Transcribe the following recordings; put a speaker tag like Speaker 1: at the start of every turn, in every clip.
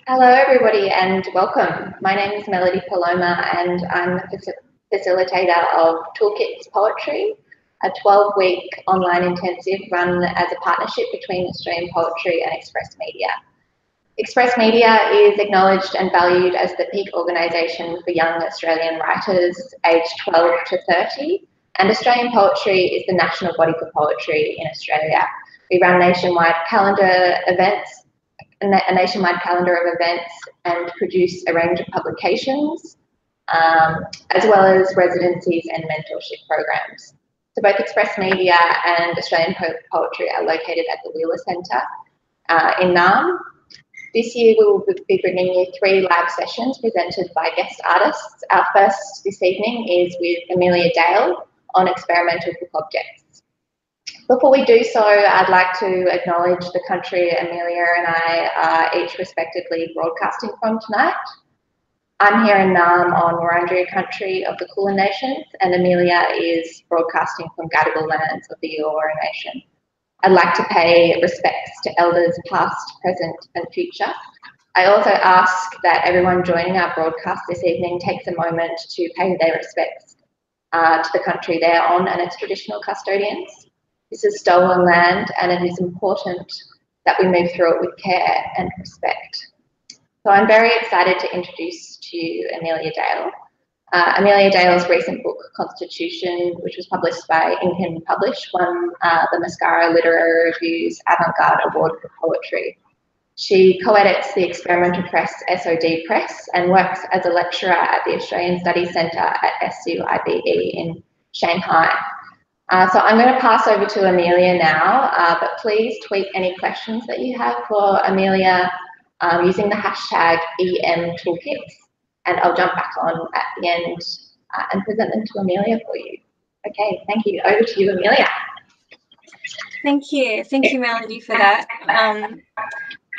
Speaker 1: Hello, everybody, and welcome. My name is Melody Paloma, and I'm the facilitator of Toolkits Poetry, a 12-week online intensive run as a partnership between Australian Poetry and Express Media. Express Media is acknowledged and valued as the peak organisation for young Australian writers aged 12 to 30, and Australian Poetry is the national body for poetry in Australia. We run a nationwide calendar of events and produce a range of publications, as well as residencies and mentorship programs. So both Express Media and Australian Poetry are located at the Wheeler Centre in Naarm. This year we will be bringing you 3 live sessions presented by guest artists. Our first this evening is with Amelia Dale on experimental book objects. Before we do so, I'd like to acknowledge the country Amelia and I are each respectively broadcasting from tonight. I'm here in Naarm on Wurundjeri country of the Kulin Nation, and Amelia is broadcasting from Gadigal lands of the Eora Nation. I'd like to pay respects to elders past, present and future. I also ask that everyone joining our broadcast this evening takes a moment to pay their respects to the country they're on and its traditional custodians. This is stolen land, and it is important that we move through it with care and respect. So I'm very excited to introduce to you Amelia Dale. Amelia Dale's recent book, Constitution, which was published by Incan Publish, won the Mascara Literary Review's Avant-Garde Award for Poetry. She co-edits the experimental press SOD Press and works as a lecturer at the Australian Studies Centre at SUIBE in Shanghai. So I'm going to pass over to Amelia now, but please tweet any questions that you have for Amelia using the hashtag EMToolkits, and I'll jump back on at the end and present them to Amelia for you. Okay, thank you. Over to you, Amelia.
Speaker 2: Thank you, Melody, for that.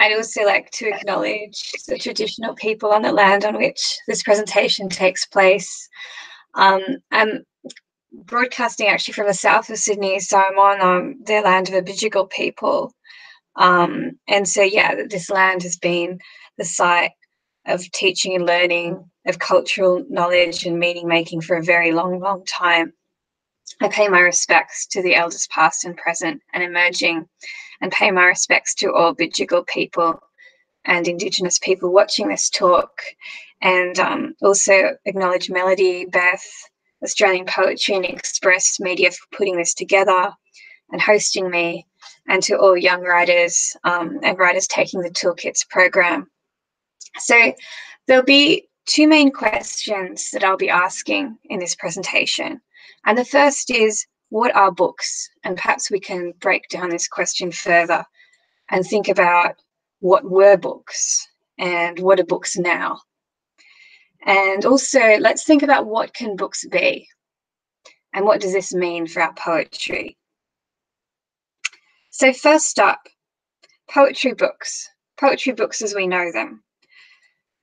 Speaker 2: I'd also like to acknowledge the traditional people on the land on which this presentation takes place. I'm broadcasting actually from the south of Sydney, so I'm on the land of Aboriginal people. And so, yeah, this land has been the site of teaching and learning, of cultural knowledge and meaning making for a very long, long time. I pay my respects to the elders past and present and emerging, and pay my respects to all Aboriginal people and Indigenous people watching this talk, and also acknowledge Melody, Beth, Australian Poetry and Express Media for putting this together and hosting me, and to all young writers and writers taking the Toolkits program. So there'll be 2 main questions that I'll be asking in this presentation. And the first is, what are books? And perhaps we can break down this question further and think about what were books and what are books now. And also, let's think about what can books be and what does this mean for our poetry. So first up, poetry books as we know them.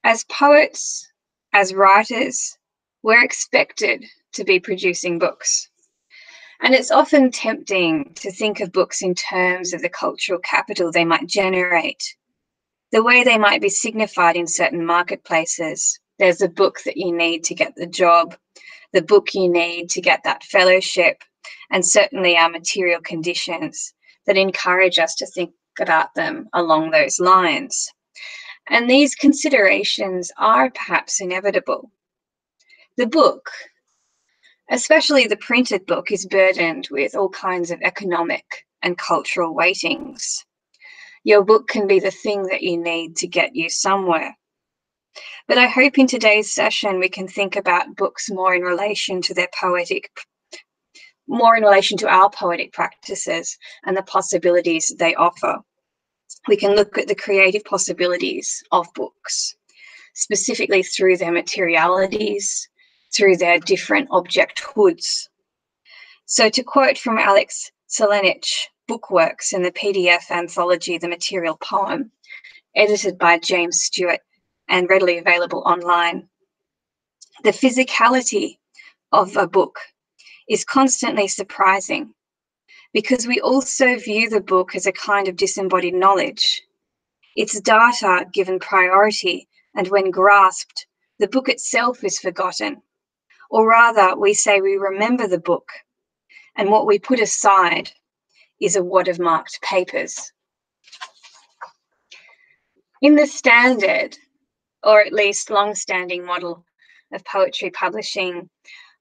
Speaker 2: As poets, as writers, we're expected to be producing books. And it's often tempting to think of books in terms of the cultural capital they might generate, the way they might be signified in certain marketplaces. There's a book that you need to get the job, the book you need to get that fellowship, and certainly our material conditions that encourage us to think about them along those lines. And these considerations are perhaps inevitable. The book, especially the printed book, is burdened with all kinds of economic and cultural weightings. Your book can be the thing that you need to get you somewhere. But I hope in today's session we can think about books more in relation to our poetic practices and the possibilities they offer. We can look at the creative possibilities of books, specifically through their materialities, through their different objecthoods. So to quote from Alex Selenich, Bookworks in the PDF anthology, The Material Poem, edited by James Stewart and readily available online, the physicality of a book is constantly surprising because we also view the book as a kind of disembodied knowledge. its data given priority, and when grasped, the book itself is forgotten. Or rather, we say we remember the book, and what we put aside is a wad of marked papers. In the standard, or at least long-standing model of poetry publishing,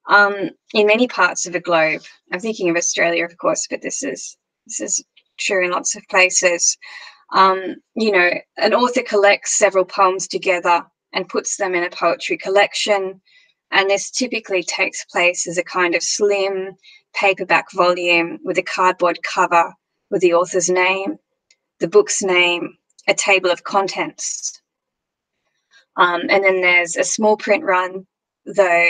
Speaker 2: in many parts of the globe, I'm thinking of Australia, of course, but this is true in lots of places. You know, an author collects several poems together and puts them in a poetry collection, and this typically takes place as a kind of slim paperback volume with a cardboard cover with the author's name, the book's name, a table of contents. And then there's a small print run, though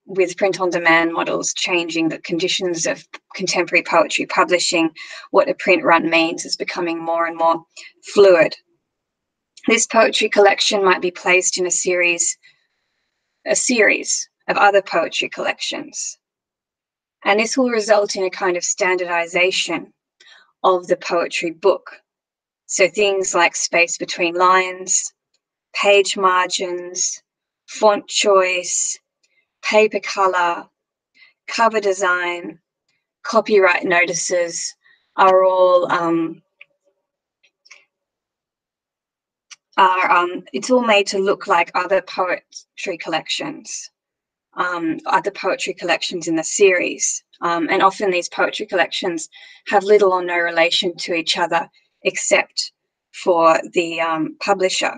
Speaker 2: with print-on-demand models changing the conditions of contemporary poetry publishing, what a print run means is becoming more and more fluid. This poetry collection might be placed in a series of other poetry collections. And this will result in a kind of standardization of the poetry book. So things like space between lines, page margins, font choice, paper color, cover design, copyright notices are all it's all made to look like other poetry collections in the series. And often these poetry collections have little or no relation to each other except for the publisher.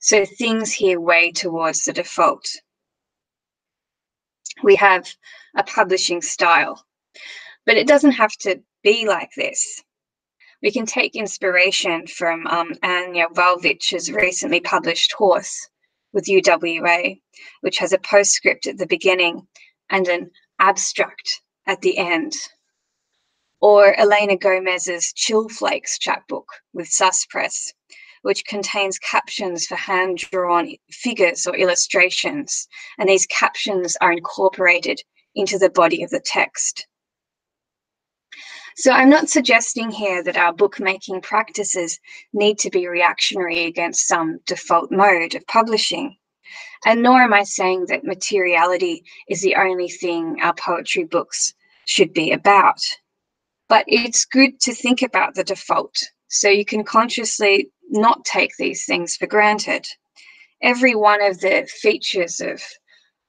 Speaker 2: So things here weigh towards the default. We have a publishing style, but it doesn't have to be like this. We can take inspiration from Anja Valvich's recently published Horse with UWA, which has a postscript at the beginning and an abstract at the end. Or Elena Gomez's Chill Flakes chapbook with Sus Press, which contains captions for hand-drawn figures or illustrations, and these captions are incorporated into the body of the text. So I'm not suggesting here that our bookmaking practices need to be reactionary against some default mode of publishing, and nor am I saying that materiality is the only thing our poetry books should be about. But it's good to think about the default so you can consciously not take these things for granted. Every one of the features of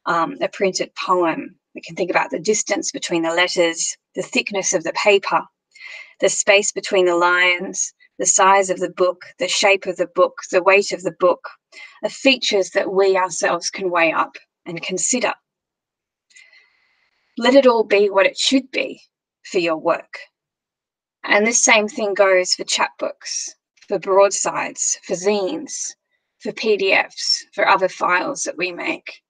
Speaker 2: a printed poem, we can think about the distance between the letters, the thickness of the paper, the space between the lines, the size of the book, the shape of the book, the weight of the book, are features that we ourselves can weigh up and consider. Let it all be what it should be for your work. And this same thing goes for chapbooks, for broadsides, for zines, for PDFs, for other files that we make.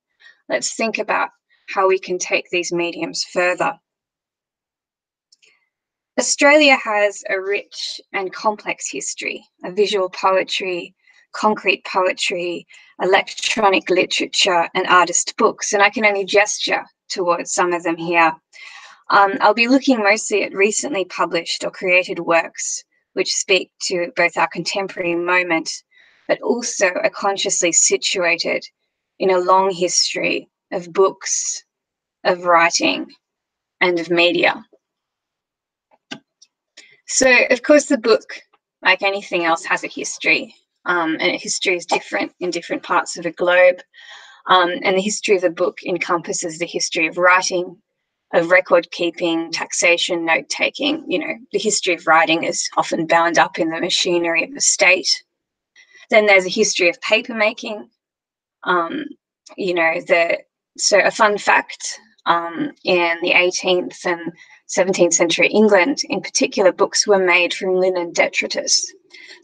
Speaker 2: Let's think about how we can take these mediums further. Australia has a rich and complex history of visual poetry, concrete poetry, electronic literature, and artist books, and I can only gesture towards some of them here. I'll be looking mostly at recently published or created works which speak to both our contemporary moment, but also are consciously situated in a long history of books, of writing, and of media. So, of course, the book, like anything else, has a history, and a history is different in different parts of the globe. And the history of the book encompasses the history of writing, of record keeping, taxation, note taking. You know, the history of writing is often bound up in the machinery of the state. Then there's a history of paper making. You know, so a fun fact, in the 18th and 17th century England, in particular, books were made from linen detritus.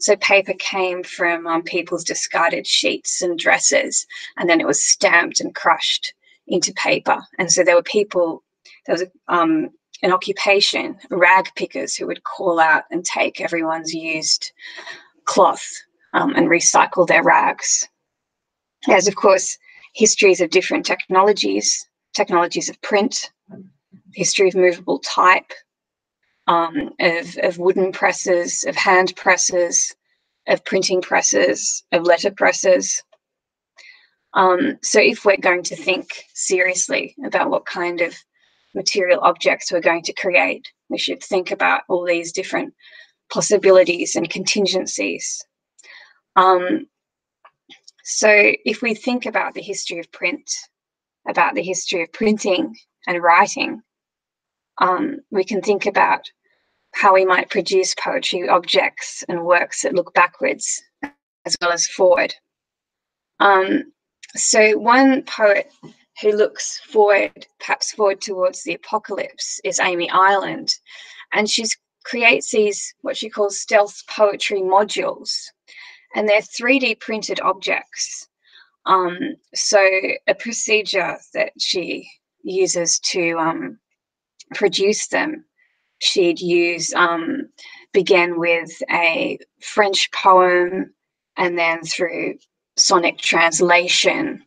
Speaker 2: So paper came from people's discarded sheets and dresses, and then it was stamped and crushed into paper. And so there was an occupation, rag pickers, who would call out and take everyone's used cloth and recycle their rags. There's, of course, histories of different technologies of print, history of movable type, of wooden presses, of hand presses, of printing presses, of letter presses. So if we're going to think seriously about what kind of material objects we're going to create, we should think about all these different possibilities and contingencies. So if we think about the history of print, about the history of printing and writing, we can think about how we might produce poetry objects and works that look backwards as well as forward. So one poet who looks forward, perhaps forward towards the apocalypse, is Amy Ireland, and she creates these, what she calls stealth poetry modules, and they're 3D printed objects. So a procedure that she uses to produce them, she'd use, began with a French poem, and then through sonic translation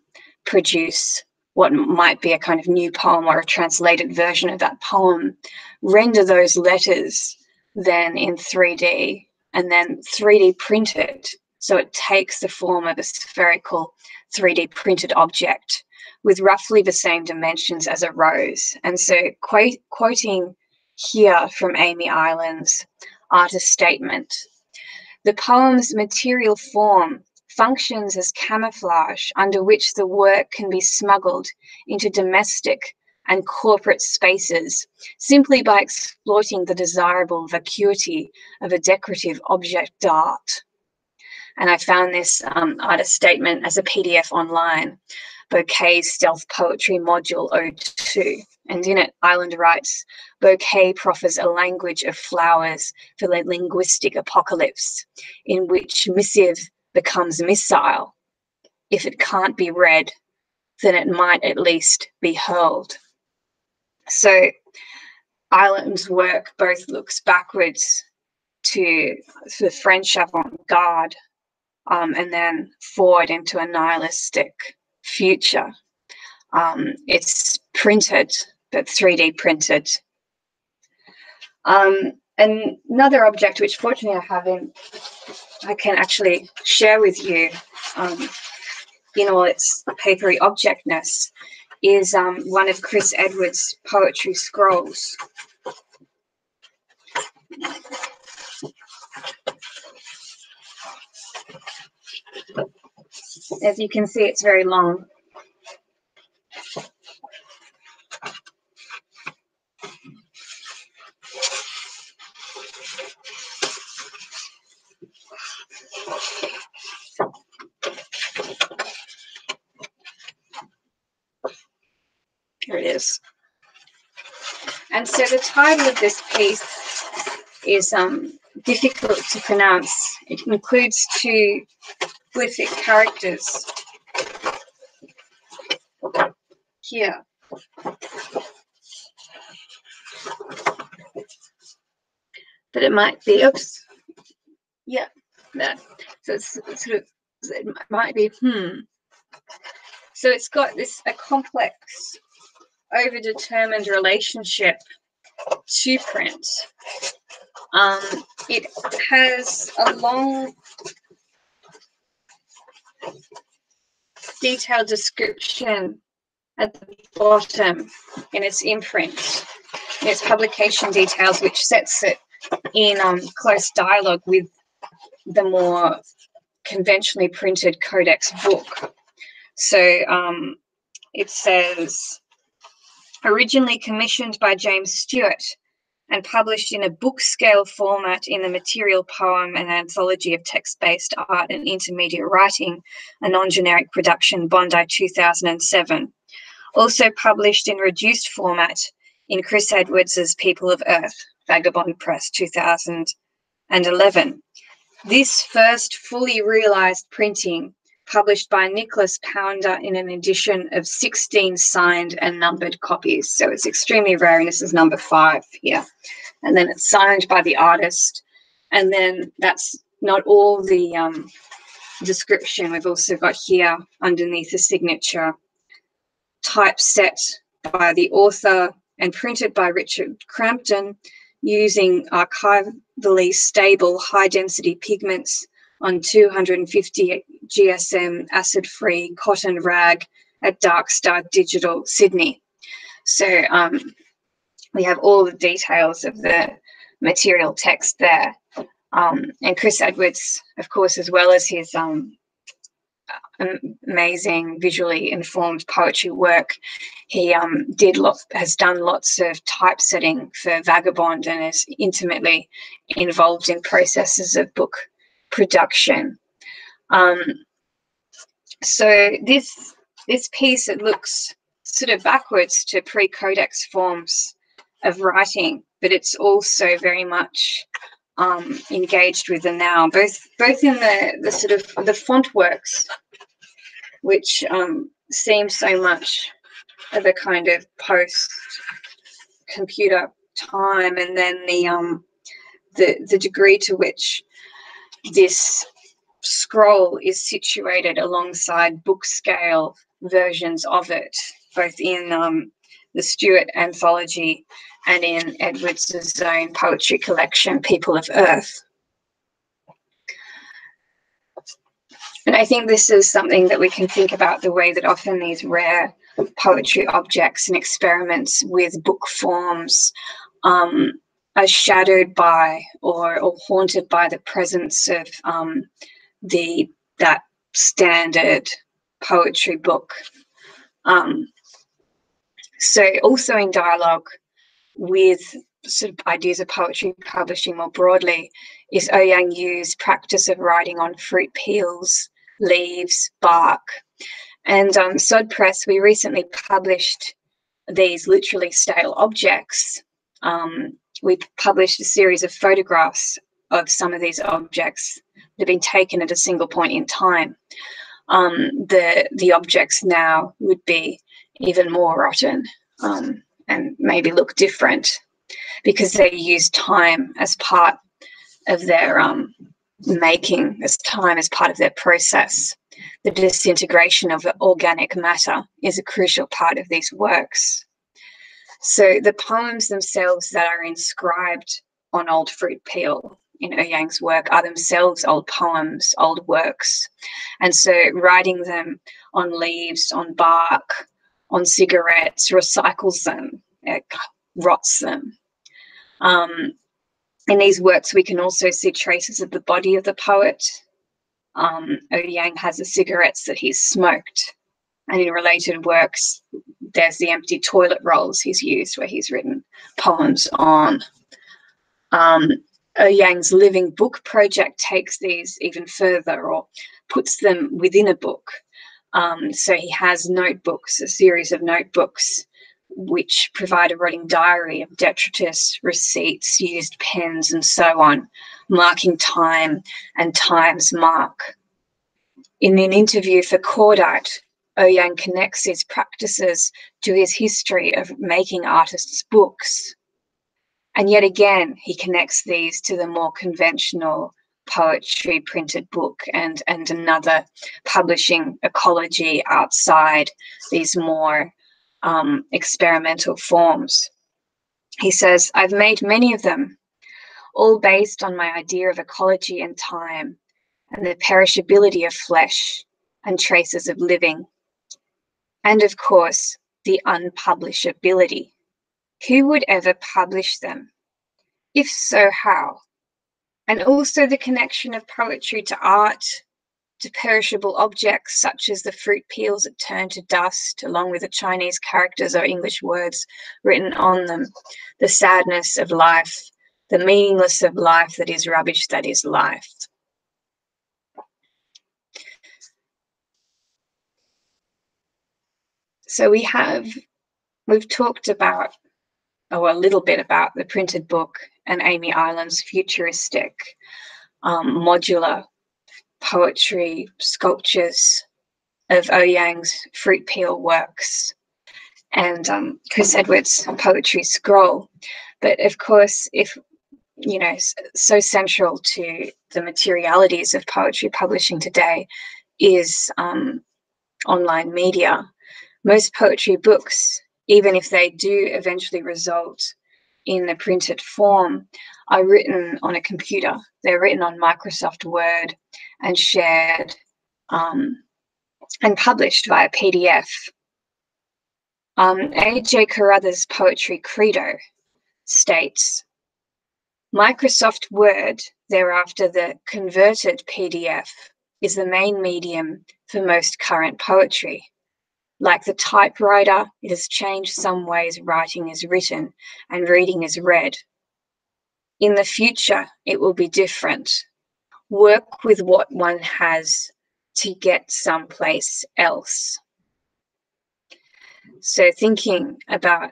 Speaker 2: produce what might be a kind of new poem or a translated version of that poem, render those letters then in 3D, and then 3D print it. So it takes the form of a spherical 3D printed object with roughly the same dimensions as a rose. And so quoting here from Amy Ireland's artist statement, the poem's material form functions as camouflage under which the work can be smuggled into domestic and corporate spaces simply by exploiting the desirable vacuity of a decorative object d'art. And I found this artist statement as a PDF online, Bouquet's Stealth Poetry Module 02. And in it, Ireland writes, Bouquet proffers a language of flowers for the linguistic apocalypse, in which missive becomes missile. If it can't be read, then it might at least be hurled. So Ireland's work both looks backwards to the French avant-garde, and then forward into a nihilistic future. It's printed, but 3D printed. And another object, which fortunately I can actually share with you in all its papery objectness, is one of Chris Edwards' poetry scrolls. As you can see, it's very long. Here it is. And so the title of this piece is difficult to pronounce. It includes 2 glyphic characters here. But it might be, oops, yeah, that. So it's sort of, it might be, So it's got a complex, overdetermined relationship to print. It has a long, detailed description at the bottom in its imprint, in its publication details, which sets it in close dialogue with the more conventionally printed codex book. So it says, originally commissioned by James Stewart and published in a book scale format in the Material Poem and Anthology of Text-Based Art and Intermediate Writing, a non-generic production, Bondi 2007. Also published in reduced format in Chris Edwards' People of Earth, Vagabond Press 2011. This first fully realised printing, published by Nicholas Pounder in an edition of 16 signed and numbered copies. So it's extremely rare, and this is number 5 here. And then it's signed by the artist. And then that's not all the description. We've also got here underneath the signature, typeset by the author and printed by Richard Crampton using archivally stable high-density pigments on 250 GSM acid-free cotton rag at Dark Star Digital, Sydney. So we have all the details of the material text there. And Chris Edwards, of course, as well as his amazing visually informed poetry work, he has done lots of typesetting for Vagabond and is intimately involved in processes of book production. So this piece, it looks sort of backwards to pre-codex forms of writing, but it's also very much engaged with the now, both in the sort of the font works, which seem so much of a kind of post-computer time, and then the degree to which this scroll is situated alongside book scale versions of it, both in the Stewart anthology and in Edwards' own poetry collection, People of Earth. And I think this is something that we can think about, the way that often these rare poetry objects and experiments with book forms are shadowed by or haunted by the presence of that standard poetry book. So also in dialogue with sort of ideas of poetry publishing more broadly is Ouyang Yu's practice of writing on fruit peels, leaves, bark. And Sod Press, we recently published these literally stale objects. We published a series of photographs of some of these objects that have been taken at a single point in time. The objects now would be even more rotten and maybe look different because they use time as part of their making, as time as part of their process. The disintegration of organic matter is a crucial part of these works. So the poems themselves that are inscribed on old fruit peel in Ouyang's work are themselves old poems, old works. And so writing them on leaves, on bark, on cigarettes recycles them, it rots them. In these works, we can also see traces of the body of the poet. Ouyang has the cigarettes that he's smoked. And in related works, there's the empty toilet rolls he's used where he's written poems on. Ouyang's living book project takes these even further or puts them within a book. So he has notebooks, a series of notebooks, which provide a writing diary of detritus, receipts, used pens, and so on, marking time and time's mark. In an interview for Cordite, Ouyang connects his practices to his history of making artists' books. And yet again, he connects these to the more conventional poetry printed book and another publishing ecology outside these more experimental forms. He says, I've made many of them, all based on my idea of ecology and time and the perishability of flesh and traces of living. And of course, the unpublishability. Who would ever publish them? If so, how? And also the connection of poetry to art, to perishable objects such as the fruit peels that turn to dust, along with the Chinese characters or English words written on them, the sadness of life, the meaningless of life that is rubbish that is life. So we've talked about, or a little bit about, the printed book and Amy Island's futuristic modular poetry sculptures of Ouyang's fruit peel works and Chris Edwards' poetry scroll. But of course, if you know, so central to the materialities of poetry publishing today is online media. Most poetry books, even if they do eventually result in the printed form, are written on a computer. They're written on Microsoft Word and shared and published via PDF. A.J. Carruthers' poetry credo states, Microsoft Word, thereafter the converted PDF, is the main medium for most current poetry. Like the typewriter, it has changed some ways writing is written and reading is read. In the future, it will be different. Work with what one has to get someplace else. So thinking about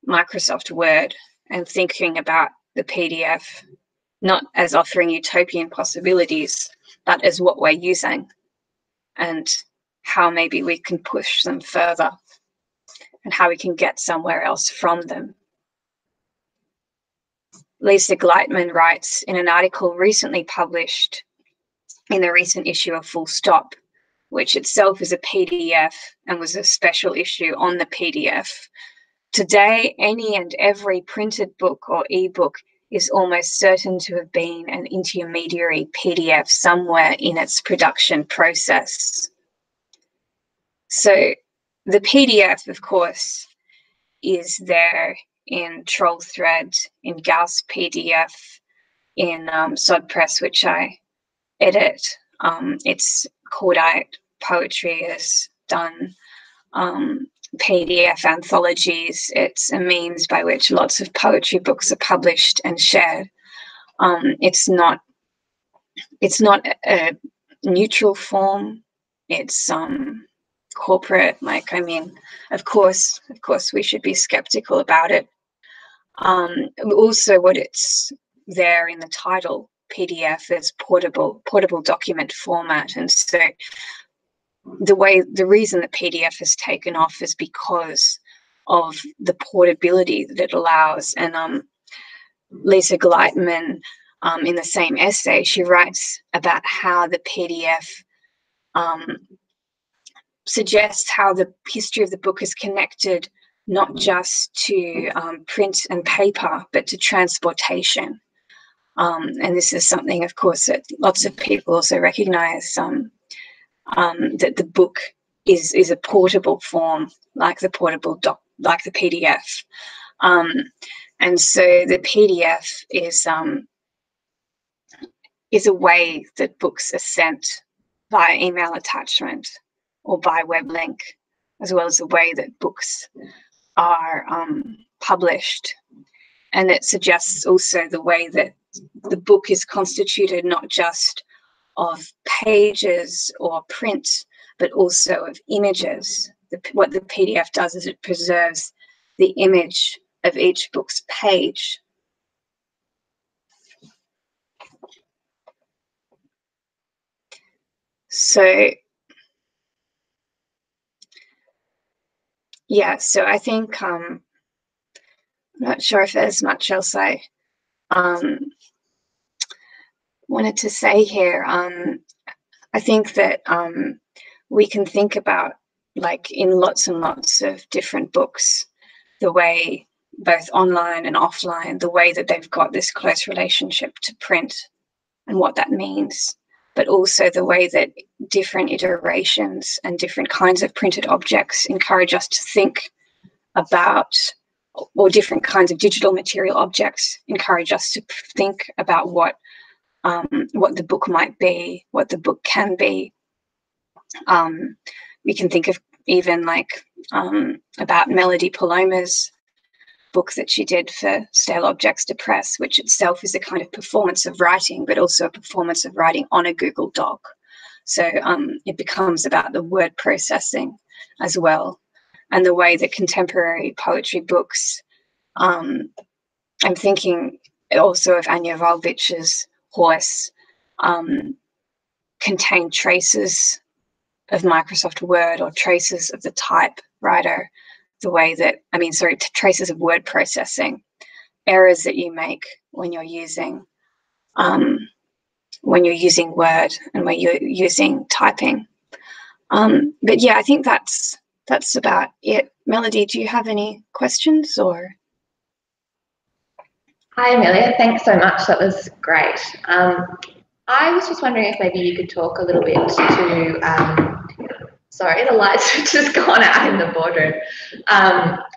Speaker 2: Microsoft Word and thinking about the PDF, not as offering utopian possibilities, but as what we're using and how maybe we can push them further and how we can get somewhere else from them. Lisa Gleitman writes in an article recently published in the recent issue of Full Stop, which itself is a PDF and was a special issue on the PDF. Today, any and every printed book or ebook is almost certain to have been an intermediary PDF somewhere in its production process. So the PDF, of course, is there in TrollThread, in Gauss PDF, in SodPress, which I edit. It's Cordite Poetry has done PDF anthologies. It's a means by which lots of poetry books are published and shared. It's not a neutral form. It's corporate. Like, I mean, of course, we should be skeptical about it. Also, what it's there in the title, PDF, is portable document format, and so the reason that PDF has taken off is because of the portability that it allows. And Lisa Gleitman, in the same essay, she writes about how the PDF suggests how the history of the book is connected not just to print and paper, but to transportation. And this is something, of course, that lots of people also recognize, that the book is a portable form, like the like the PDF. And so the PDF is a way that books are sent via email attachment or by web link, as well as the way that books are published. And it suggests also the way that the book is constituted not just of pages or print, but also of images. What the PDF does is it preserves the image of each book's page. So, yeah, so I think I'm not sure if there's much else I wanted to say here. I think that we can think about, like, in lots and lots of different books, the way, both online and offline, the way that they've got this close relationship to print and what that means, but also the way that different iterations and different kinds of printed objects encourage us to think about, or different kinds of digital material objects encourage us to think about what the book might be, what the book can be. We can think of even like about Melody Paloma's book that she did for Stale Objects to Press, which itself is a kind of performance of writing, but also a performance of writing on a Google Doc. So it becomes about the word processing as well, and the way that contemporary poetry books, I'm thinking also of Anja Volvich's Horse, contain traces of Microsoft Word or traces of the typewriter, the way that, traces of word processing, errors that you make when you're using Word and when you're using typing. But yeah, I think that's about it. Melody, do you have any questions or?
Speaker 1: Hi, Amelia. Thanks so much. That was great. I was just wondering if maybe you could talk a little bit to, sorry, the lights have just gone out in the boardroom.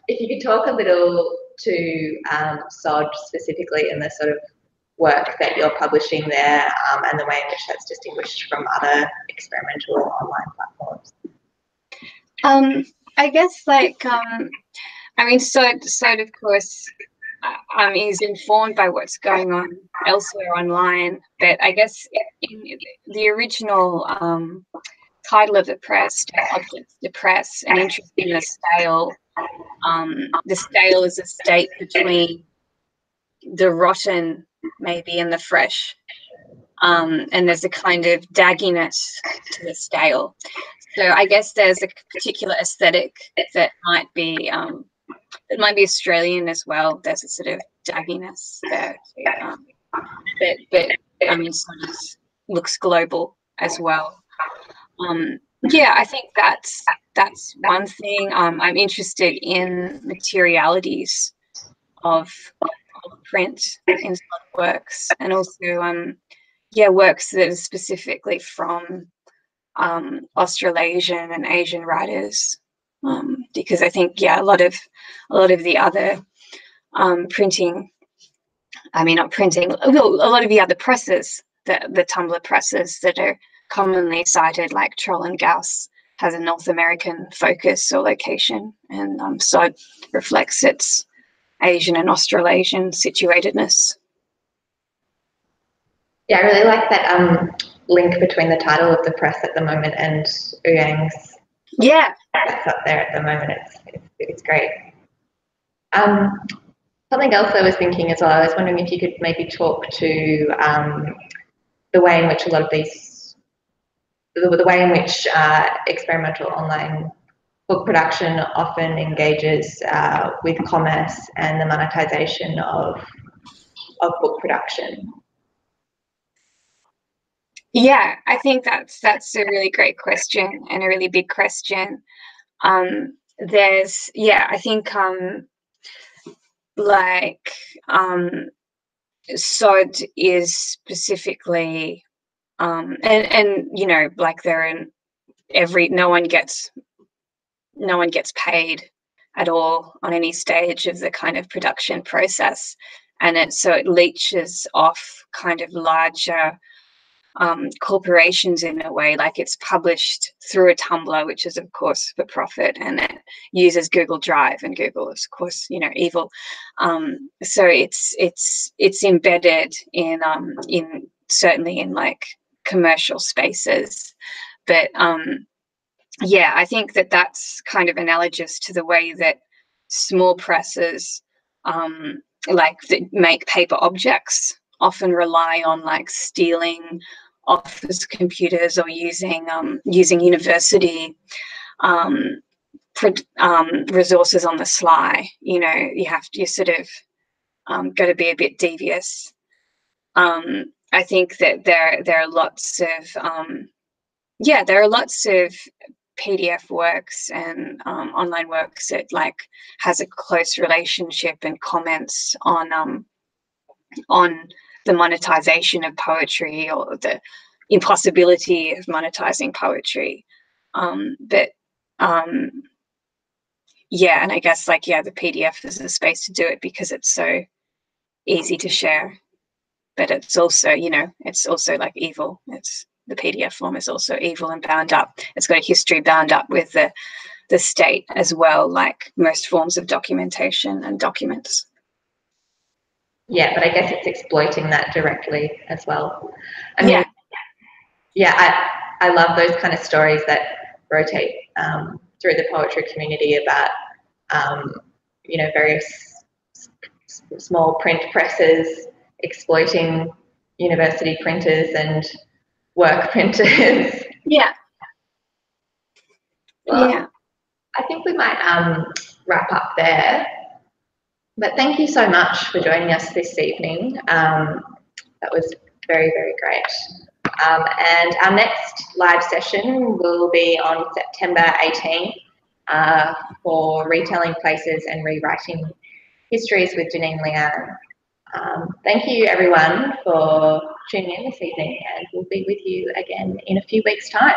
Speaker 1: If you could talk a little to SOD specifically and the sort of work that you're publishing there and the way in which that's distinguished from other experimental online platforms.
Speaker 2: I guess I mean, SOD of course is informed by what's going on elsewhere online, but I guess in the original title of the press, Objects to Press, an interest in the scale. The scale is a state between the rotten, maybe, and the fresh. And there's a kind of dagginess to the scale. So I guess there's a particular aesthetic that might be Australian as well. There's a sort of dagginess there too. But I mean, sort of looks global as well. Yeah, I think that's one thing. I'm interested in materialities of print in some works, and also works that are specifically from Australasian and Asian writers, because I think a lot of the other printing, I mean not printing, well, a lot of the other presses, the Tumblr presses that are commonly cited, like Troll and Gauss, has a North American focus or location, and so it reflects its Asian and Australasian situatedness.
Speaker 1: Yeah, I really like that link between the title of the press at the moment and Ouyang's.
Speaker 2: Yeah,
Speaker 1: that's up there at the moment. It's great. Something else I was thinking as well. I was wondering if you could maybe talk to the way in which a lot of these, the way in which experimental online book production often engages with commerce and the monetization of book production.
Speaker 2: Yeah, I think that's a really great question and a really big question. I think SOD is specifically and you know, like they're in no one gets paid at all on any stage of the kind of production process, and it leeches off kind of larger corporations in a way. Like, it's published through a Tumblr, which is of course for profit, and it uses Google Drive, and Google is of course, you know, evil. So it's embedded in certainly in like commercial spaces, but yeah, I think that's kind of analogous to the way that small presses that make paper objects often rely on like stealing office computers or using university resources on the sly. You know, you sort of got to be a bit devious. I think that there are lots of PDF works and online works that like has a close relationship and comments on the monetization of poetry or the impossibility of monetizing poetry. Yeah, and I guess like, yeah, the PDF is a space to do it because it's so easy to share, but it's also, you know, it's also like evil. The PDF form is also evil and bound up. It's got a history bound up with the state as well, like most forms of documentation and documents.
Speaker 1: Yeah, but I guess it's exploiting that directly as well. I mean, yeah, I love those kind of stories that rotate through the poetry community about, you know, various small print presses exploiting university printers and work printers.
Speaker 2: Yeah.
Speaker 1: Well,
Speaker 2: yeah.
Speaker 1: I think we might wrap up there. But thank you so much for joining us this evening. That was very, very great. And our next live session will be on September 18th for Retelling Places and Rewriting Histories with Janine Liang. Thank you everyone for tuning in this evening, and we'll be with you again in a few weeks' time.